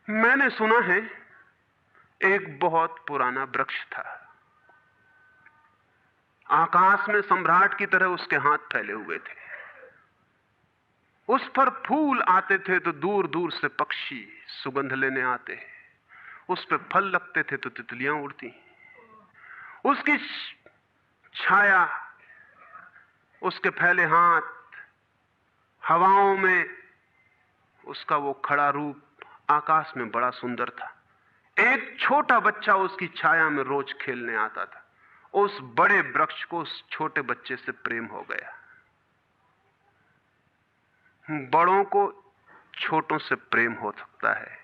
मैंने सुना है एक बहुत पुराना वृक्ष था। आकाश में सम्राट की तरह उसके हाथ फैले हुए थे। उस पर फूल आते थे तो दूर दूर से पक्षी सुगंध लेने आते। उस पर फल लगते थे तो तितलियां उड़ती। उसकी छाया, उसके फैले हाथ, हवाओं में उसका वो खड़ा रूप आकाश में बड़ा सुंदर था। एक छोटा बच्चा उसकी छाया में रोज खेलने आता था। उस बड़े वृक्ष को उस छोटे बच्चे से प्रेम हो गया। बड़ों को छोटों से प्रेम हो सकता है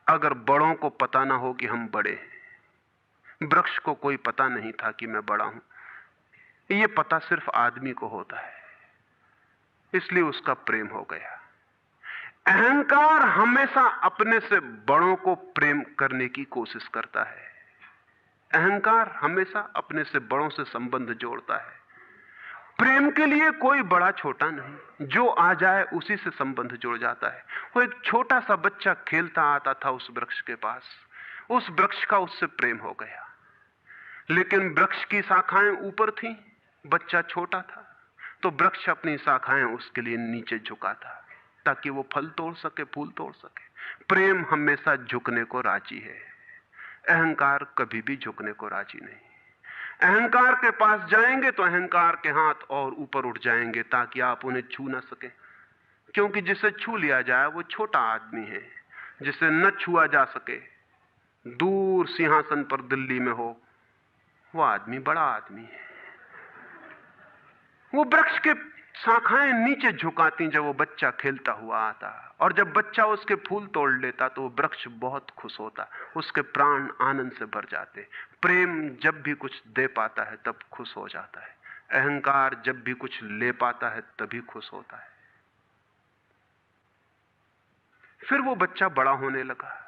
अगर बड़ों को पता ना हो कि हम बड़े हैं। वृक्ष को कोई पता नहीं था कि मैं बड़ा हूं। यह पता सिर्फ आदमी को होता है, इसलिए उसका प्रेम हो गया। अहंकार हमेशा अपने से बड़ों को प्रेम करने की कोशिश करता है। अहंकार हमेशा अपने से बड़ों से संबंध जोड़ता है। प्रेम के लिए कोई बड़ा छोटा नहीं, जो आ जाए उसी से संबंध जुड़ जाता है। वो एक छोटा सा बच्चा खेलता आता था उस वृक्ष के पास। उस वृक्ष का उससे प्रेम हो गया, लेकिन वृक्ष की शाखाएं ऊपर थीं, बच्चा छोटा था, तो वृक्ष अपनी शाखाएं उसके लिए नीचे झुका था ताकि वो फल तोड़ सके, फूल तोड़ सके। प्रेम हमेशा झुकने को राजी है, अहंकार कभी भी झुकने को राजी नहीं। अहंकार के पास जाएंगे तो अहंकार के हाथ और ऊपर उठ जाएंगे ताकि आप उन्हें छू ना सके, क्योंकि जिसे छू लिया जाए वो छोटा आदमी है। जिसे न छुआ जा सके, दूर सिंहासन पर दिल्ली में हो, वो आदमी बड़ा आदमी है। वो वृक्ष के शाखाएं नीचे झुकाती जब वो बच्चा खेलता हुआ आता, और जब बच्चा उसके फूल तोड़ लेता तो वो वृक्ष बहुत खुश होता, उसके प्राण आनंद से भर जाते। प्रेम जब भी कुछ दे पाता है तब खुश हो जाता है। अहंकार जब भी कुछ ले पाता है तभी खुश होता है। फिर वो बच्चा बड़ा होने लगा।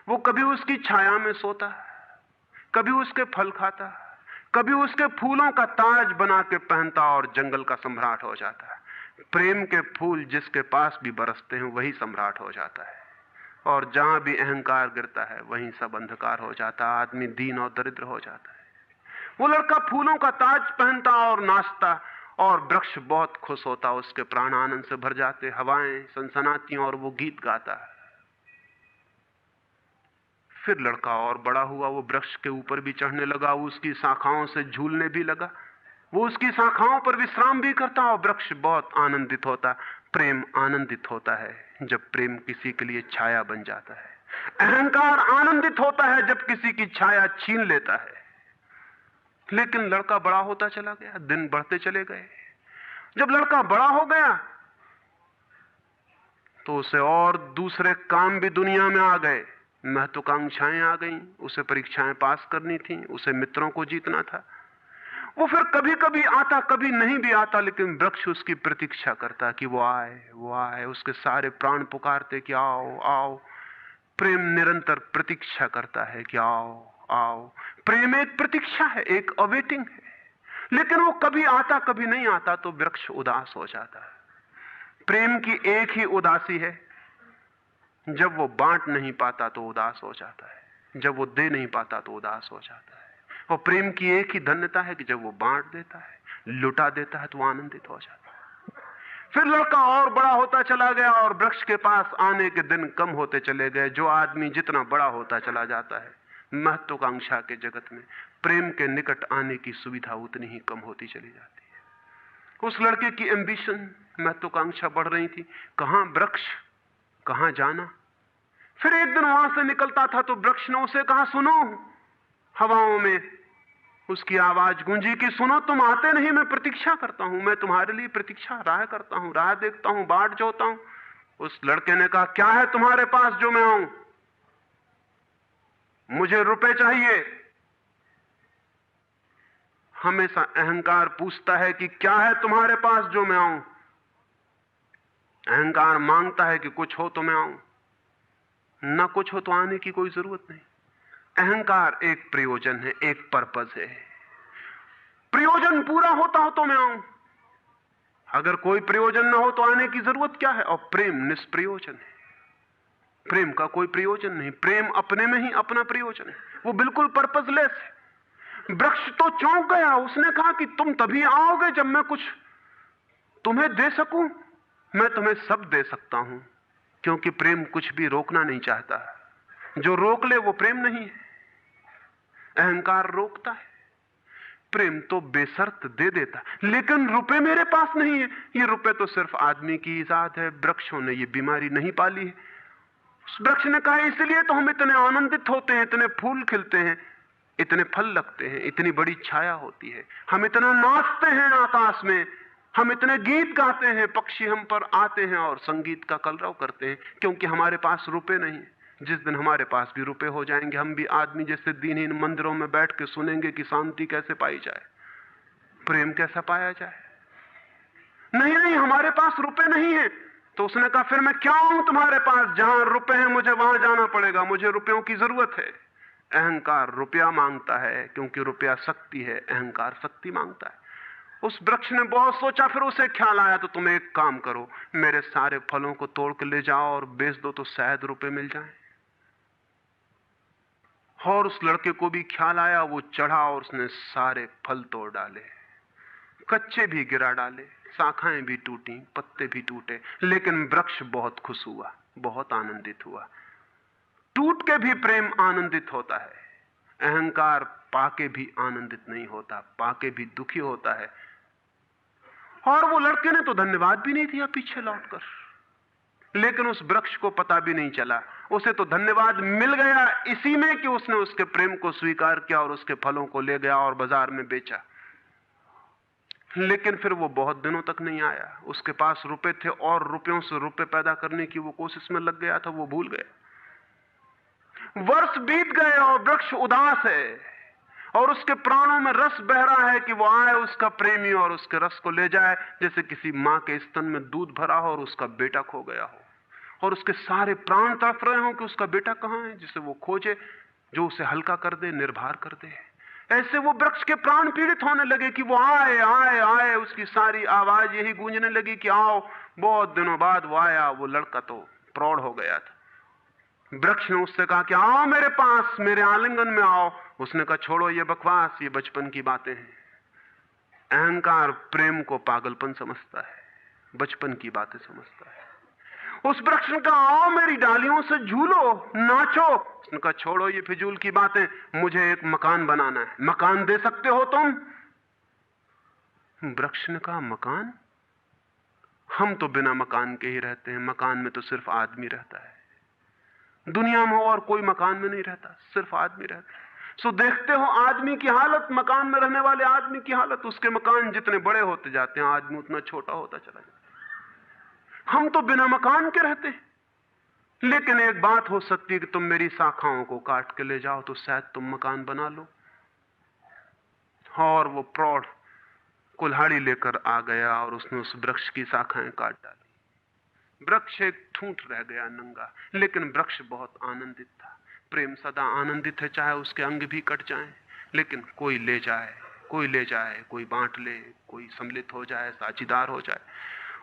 वो कभी उसकी छाया में सोता, कभी उसके फल खाता, कभी उसके फूलों का ताज बना के पहनता और जंगल का सम्राट हो जाता है। प्रेम के फूल जिसके पास भी बरसते हैं वही सम्राट हो जाता है, और जहां भी अहंकार गिरता है वहीं सब अंधकार हो जाता है। आदमी दीन और दरिद्र हो जाता है। वो लड़का फूलों का ताज पहनता और नाचता, और वृक्ष बहुत खुश होता, उसके प्राण आनंद से भर जाते, हवाएं सनसनाती और वो गीत गाता है। फिर लड़का और बड़ा हुआ, वो वृक्ष के ऊपर भी चढ़ने लगा, वो उसकी शाखाओं से झूलने भी लगा, वो उसकी शाखाओं पर विश्राम भी करता, और वृक्ष बहुत आनंदित होता। प्रेम आनंदित होता है जब प्रेम किसी के लिए छाया बन जाता है। अहंकार आनंदित होता है जब किसी की छाया छीन लेता है। लेकिन लड़का बड़ा होता चला गया, दिन बढ़ते चले गए। जब लड़का बड़ा हो गया तो उसे और दूसरे काम भी दुनिया में आ गए, महत्वाकांक्षाएं आ गईं, उसे परीक्षाएं पास करनी थी, उसे मित्रों को जीतना था। वो फिर कभी कभी आता, कभी नहीं भी आता, लेकिन वृक्ष उसकी प्रतीक्षा करता कि वो आए, वो आए। उसके सारे प्राण पुकारते कि आओ आओ। प्रेम निरंतर प्रतीक्षा करता है कि आओ आओ। प्रेम एक प्रतीक्षा है, एक अवेटिंग है। लेकिन वो कभी आता, कभी नहीं आता, तो वृक्ष उदास हो जाता है। प्रेम की एक ही उदासी है, जब वो बांट नहीं पाता तो उदास हो जाता है, जब वो दे नहीं पाता तो उदास हो जाता है। और प्रेम की एक ही धन्यता है कि जब वो बांट देता है, लुटा देता है, तो आनंदित हो जाता है। फिर लड़का और बड़ा होता चला गया, और वृक्ष के पास आने के दिन कम होते चले गए। जो आदमी जितना बड़ा होता चला जाता है महत्वाकांक्षा के जगत में, प्रेम के निकट आने की सुविधा उतनी ही कम होती चली जाती है। उस लड़के की एम्बिशन, महत्वाकांक्षा बढ़ रही थी। कहां वृक्ष, कहां जाना। फिर एक दिन वहां से निकलता था तो वृक्ष ने उसे कहा, सुनो। हवाओं में उसकी आवाज गूंजी कि सुनो, तुम आते नहीं, मैं प्रतीक्षा करता हूं, मैं तुम्हारे लिए प्रतीक्षा, राह करता हूं, राह देखता हूं, बाट जोता हूं। उस लड़के ने कहा, क्या है तुम्हारे पास जो मैं आऊं? मुझे रुपए चाहिए। हमेशा अहंकार पूछता है कि क्या है तुम्हारे पास जो मैं आऊं। अहंकार मांगता है कि कुछ हो तो मैं आऊं, ना कुछ हो तो आने की कोई जरूरत नहीं। अहंकार एक प्रयोजन है, एक पर्पस है। प्रयोजन पूरा होता हो तो मैं आऊं, अगर कोई प्रयोजन ना हो तो आने की जरूरत क्या है। और प्रेम निष्प्रयोजन है। प्रेम का कोई प्रयोजन नहीं। प्रेम अपने में ही अपना प्रयोजन है, वो बिल्कुल पर्पसलेस है। वृक्ष तो चौंक गया, उसने कहा कि तुम तभी आओगे जब मैं कुछ तुम्हें दे सकूं। मैं तुम्हें सब दे सकता हूं, क्योंकि प्रेम कुछ भी रोकना नहीं चाहता। जो रोक ले वो प्रेम नहीं है। अहंकार रोकता है, प्रेम तो बेशर्त दे देता। लेकिन रुपए मेरे पास नहीं है। ये रुपए तो सिर्फ आदमी की इजाद है, वृक्षों ने ये बीमारी नहीं पाली है। उस वृक्ष ने कहा इसलिए तो हम इतने आनंदित होते हैं, इतने फूल खिलते हैं, इतने फल लगते हैं, इतनी बड़ी छाया होती है, हम इतना नाचते हैं आकाश में, हम इतने गीत गाते हैं, पक्षी हम पर आते हैं और संगीत का कलरव करते हैं, क्योंकि हमारे पास रुपए नहीं। जिस दिन हमारे पास भी रुपए हो जाएंगे, हम भी आदमी जैसे दीनहीन मंदिरों में बैठ के सुनेंगे कि शांति कैसे पाई जाए, प्रेम कैसा पाया जाए। नहीं नहीं, हमारे पास रुपए नहीं है। तो उसने कहा फिर मैं क्या आऊं तुम्हारे पास, जहां रुपए हैं मुझे वहां जाना पड़ेगा, मुझे रुपयों की जरूरत है। अहंकार रुपया मांगता है, क्योंकि रुपया शक्ति है, अहंकार शक्ति मांगता है। उस वृक्ष ने बहुत सोचा, फिर उसे ख्याल आया तो तुम एक काम करो, मेरे सारे फलों को तोड़ के ले जाओ और बेच दो तो शायद रुपए मिल जाएं। और उस लड़के को भी ख्याल आया, वो चढ़ा और उसने सारे फल तोड़ डाले, कच्चे भी गिरा डाले, शाखाएं भी टूटी, पत्ते भी टूटे। लेकिन वृक्ष बहुत खुश हुआ, बहुत आनंदित हुआ। टूट के भी प्रेम आनंदित होता है, अहंकार पाके भी आनंदित नहीं होता, पाके भी दुखी होता है। और वो लड़के ने तो धन्यवाद भी नहीं दिया पीछे लौटकर, लेकिन उस वृक्ष को पता भी नहीं चला, उसे तो धन्यवाद मिल गया इसी में कि उसने उसके प्रेम को स्वीकार किया और उसके फलों को ले गया और बाजार में बेचा। लेकिन फिर वो बहुत दिनों तक नहीं आया। उसके पास रुपए थे और रुपयों से रुपए पैदा करने की वो कोशिश में लग गया था, वो भूल गया। वर्ष बीत गए और वृक्ष उदास है और उसके प्राणों में रस बह रहा है कि वो आए उसका प्रेमी और उसके रस को ले जाए, जैसे किसी मां के स्तन में दूध भरा हो और उसका बेटा खो गया हो और उसके सारे प्राण तड़प रहे हो कि उसका बेटा कहां है, जिसे वो खोजे, जो उसे हल्का कर दे, निर्भर कर दे। ऐसे वो वृक्ष के प्राण पीड़ित होने लगे कि वो आए आए आए, उसकी सारी आवाज यही गूंजने लगी कि आओ। बहुत दिनों बाद वो आया। वो लड़का तो प्रौढ़ हो गया था। वृक्ष ने उससे कहा कि आओ मेरे पास, मेरे आलिंगन में आओ। उसने कहा छोड़ो ये बकवास, ये बचपन की बातें हैं। अहंकार प्रेम को पागलपन समझता है, बचपन की बातें समझता है। उस वृक्ष ने कहा आओ मेरी डालियों से झूलो, नाचो। उसने कहा छोड़ो ये फिजूल की बातें, मुझे एक मकान बनाना है। मकान दे सकते हो तुम? वृक्ष ने कहा मकान? हम तो बिना मकान के ही रहते हैं, मकान में तो सिर्फ आदमी रहता है। दुनिया में और कोई मकान में नहीं रहता, सिर्फ आदमी रहता है। सो देखते हो आदमी की हालत, मकान में रहने वाले आदमी की हालत। उसके मकान जितने बड़े होते जाते हैं, आदमी उतना छोटा होता चला जाता है। हम तो बिना मकान के रहते हैं। लेकिन एक बात हो सकती है कि तुम मेरी शाखाओं को काट के ले जाओ तो शायद तुम मकान बना लो। और वो प्रौढ़ कुल्हाड़ी लेकर आ गया और उसने उस वृक्ष की शाखाएं काट डाली। वृक्ष एक ठूंठ रह गया नंगा, लेकिन वृक्ष बहुत आनंदित था। प्रेम सदा आनंदित है, चाहे उसके अंग भी कट जाएं, लेकिन कोई ले जाए, कोई ले जाए, कोई बांट ले, कोई सम्मिलित हो जाए, साझीदार हो जाए।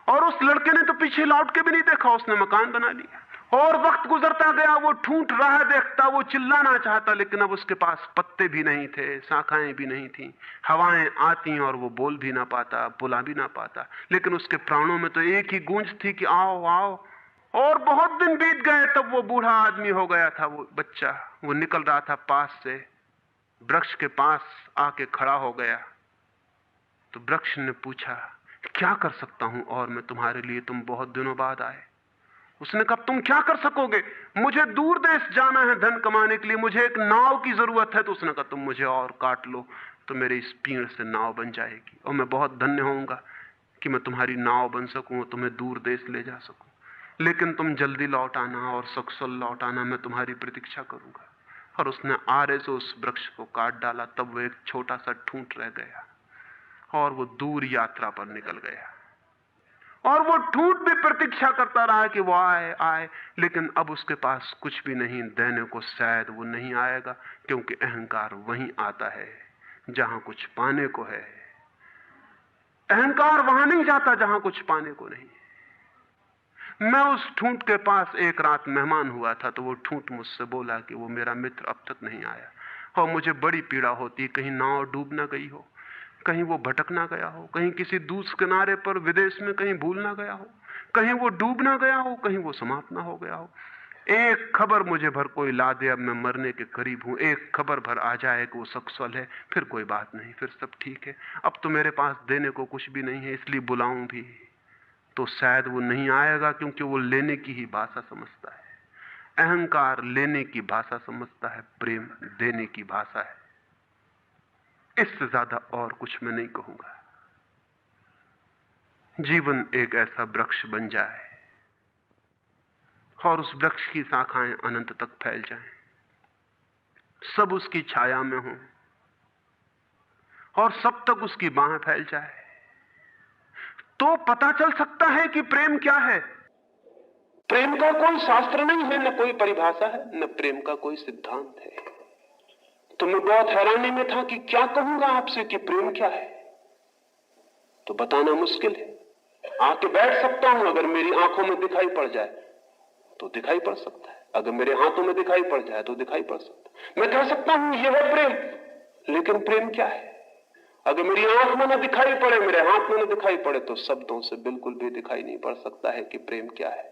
और उस लड़के ने तो पीछे लौट के भी नहीं देखा, उसने मकान बना लिया। और वक्त गुजरता गया, वो ठूंठ रहा देखता, वो चिल्लाना चाहता, लेकिन अब उसके पास पत्ते भी नहीं थे, शाखाएं भी नहीं थी। हवाएं आती और वो बोल भी ना पाता, बुला भी ना पाता। लेकिन उसके प्राणों में तो एक ही गूंज थी कि आओ आओ। और बहुत दिन बीत गए, तब वो बूढ़ा आदमी हो गया था। वो बच्चा, वो निकल रहा था पास से, वृक्ष के पास आके खड़ा हो गया। तो वृक्ष ने पूछा क्या कर सकता हूं और मैं तुम्हारे लिए, तुम बहुत दिनों बाद आए। उसने कहा तुम क्या कर सकोगे? मुझे दूर देश जाना है धन कमाने के लिए, मुझे एक नाव की जरूरत है। तो उसने कहा तुम मुझे और काट लो तो मेरे इस पीड़ से नाव बन जाएगी और मैं बहुत धन्य होऊंगा कि मैं तुम्हारी नाव बन सकूं, तुम्हें दूर देश ले जा सकूं। लेकिन तुम जल्दी लौट आना और सकुशल लौट आना, मैं तुम्हारी प्रतीक्षा करूंगा। और उसने आरे से उस वृक्ष को काट डाला। तब वो एक छोटा सा ठूंठ रह गया और वो दूर यात्रा पर निकल गया। और वो ठूंठ भी प्रतीक्षा करता रहा कि वो आए आए, लेकिन अब उसके पास कुछ भी नहीं देने को। शायद वो नहीं आएगा, क्योंकि अहंकार वहीं आता है जहां कुछ पाने को है। अहंकार वहां नहीं जाता जहां कुछ पाने को नहीं। मैं उस ठूंठ के पास एक रात मेहमान हुआ था, तो वो ठूंठ मुझसे बोला कि वो मेरा मित्र अब तक नहीं आया, और मुझे बड़ी पीड़ा होती, कहीं नाव डूब ना गई हो, कहीं वो भटक ना गया हो, कहीं किसी दूसरे किनारे पर विदेश में कहीं भूल ना गया हो, कहीं वो डूब ना गया हो, कहीं वो समाप्त ना हो गया हो। एक खबर मुझे भर कोई ला दे, अब मैं मरने के करीब हूं, एक खबर भर आ जाए कि वो सक्सेसफुल है, फिर कोई बात नहीं, फिर सब ठीक है। अब तो मेरे पास देने को कुछ भी नहीं है, इसलिए बुलाऊं भी तो शायद वो नहीं आएगा, क्योंकि वो लेने की ही भाषा समझता है। अहंकार लेने की भाषा समझता है, प्रेम देने की भाषा है। इससे ज्यादा और कुछ मैं नहीं कहूंगा। जीवन एक ऐसा वृक्ष बन जाए और उस वृक्ष की शाखाएं अनंत तक फैल जाएं, सब उसकी छाया में हों और सब तक उसकी बाहें फैल जाए, तो पता चल सकता है कि प्रेम क्या है। प्रेम का कोई शास्त्र नहीं है, न कोई परिभाषा है, न प्रेम का कोई सिद्धांत है। तो मैं बहुत हैरानी में था कि क्या कहूंगा आपसे कि प्रेम क्या है, तो बताना मुश्किल है। आके बैठ सकता हूं, अगर मेरी आंखों में दिखाई पड़ जाए तो दिखाई पड़ सकता है, अगर मेरे हाथों में दिखाई पड़ जाए तो दिखाई पड़ सकता है। मैं कह सकता हूं यह है प्रेम, लेकिन प्रेम क्या है? अगर मेरी आंख में न दिखाई पड़े, मेरे हाथ में न दिखाई पड़े, तो शब्दों से बिल्कुल भी दिखाई नहीं पड़ सकता है कि प्रेम क्या है।